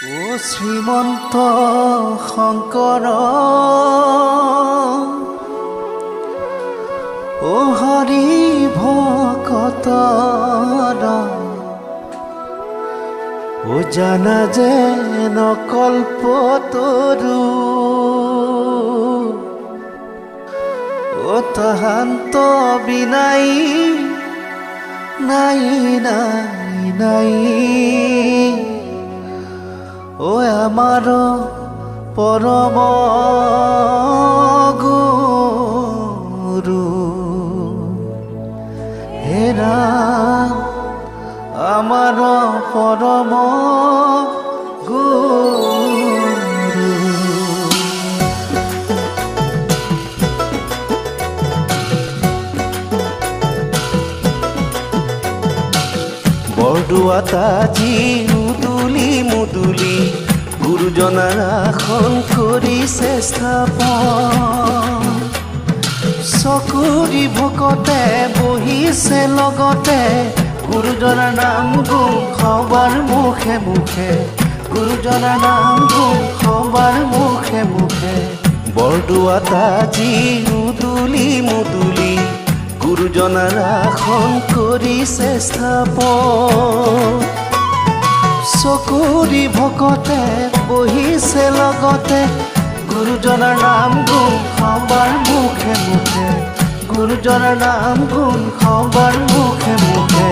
ও শ্ৰীমন্ত শংকৰ ও হৰি ভকতৰ ও জানা যে নকল্পতৰু ও তাহান্ত বিনাই নাই নাই নাই ও আমাৰ পৰম গুৰু হে ৰাম আমাৰ পৰম গুৰু। বৰদোৱাতা যি মুদুলি গুৰুজনাৰ আসন কৰিছে স্থাপন, চকুৰি ভকতে বহিছে লগতে গুৰুজনাৰ নাম গুণ সবাৰ মুখে মুখে, গুৰুজনাৰ নাম গুণ সবাৰ মুখে মুখে। বৰদোৱাতা যি মুদুলি গুৰুজনাৰ আসন কৰিছে স্থাপন, চকুৰি ভকতে বহিছে লগতে গুৰুজনাৰ নাম গুণ সবাৰ মুখে মুখে, গুৰুজনাৰ নাম গুণ সবাৰ মুখে মুখে।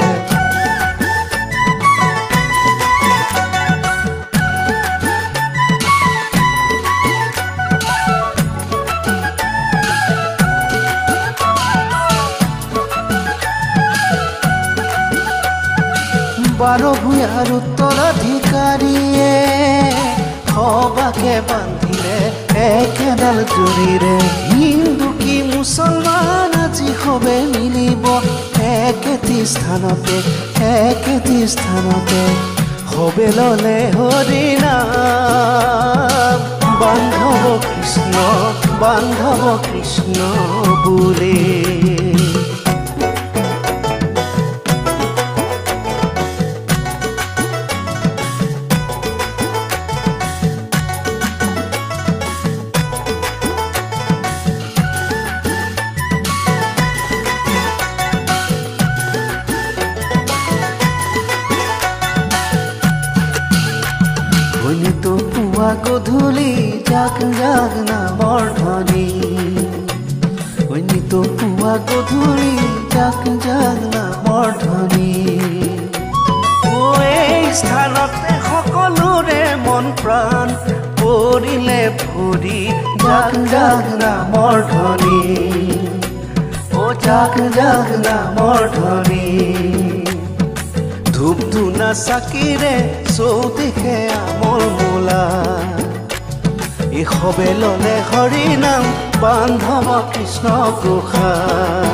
বাৰ ভূঞাৰ উত্তৰাধিকাৰীয়ে সবাকে বান্ধিলে একেডাল জৰিৰে, হিন্দু কি মুছলমান আজি সবে মিলিব একেটি স্থানতে সবে ললে হৰি নাম, বান্ধৱ কৃষ্ণ বুলি। তো পুৱা গধূলি জাক জাক নামৰ ধ্বনি, তো পুৱা গধূলি জাক জাক নামৰ ধ্বনি। এই স্থানতে সকলোৰে মন প্ৰাণ পৰিলে ভৰি জাক জাক নামৰ ধ্বনি, ও জাক জাক নামৰ ধ্বনি। ধূপ ধূনা চাকিৰে চৌদিশে আমোল মোলা, এই সবে ললে হৰি নাম বান্ধৱ কৃষ্ণ গোসাঁই,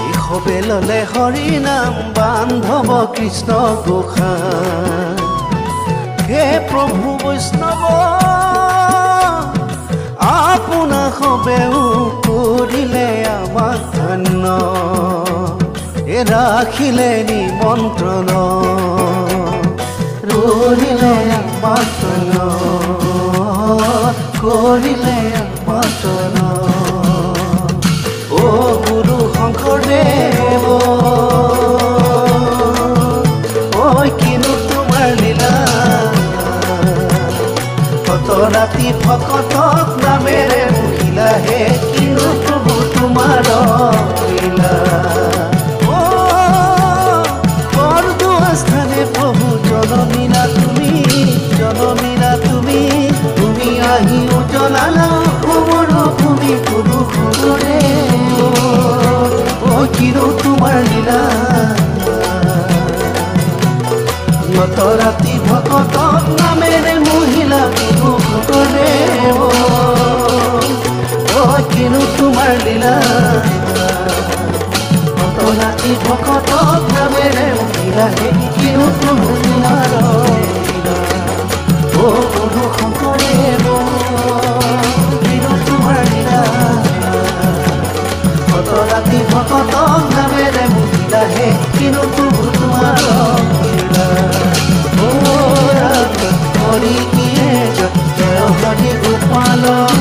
এই সবে ললে হৰি নাম বান্ধৱ কৃষ্ণ গোসাঁই। হে প্ৰভু বৈষ্ণৱ আপোনা সবেও কৰিলে আমাক ধন্য, ৰাখিলে নিমন্ত্ৰণ ৰহিলে আমাতন, কৰিলে আমাতন। ও গুৰু শংকৰদেৱ ঐ কিনো তোমাৰ লীলা, কত ৰাতি ভকতক নামেৰে মহিলা, হে কিনো প্ৰভু তোমাৰ লীলা। স্থানে প্ৰভু জনমীনা তুমি, তুমি আহি উজলালা অমৰ ভূমি পুৰুষৰে, ও কিনো তোমাৰ লীলা। কত ৰাতি ভকতক নামেৰে মহিলা পুৰুষৰে, ও কিনো তোমাৰ লীলা। কত ৰাতি ভকতক নামেৰে মহিলা, হে কিনো তোমাৰ লীলা। ও গুৰু শংকৰদেৱ কিনো তোমাৰ লীলা, কত ৰাতি ভকতক নামেৰে মহিলা, হে কিনো তোমাৰ লীলা। ও ৰাম ভকত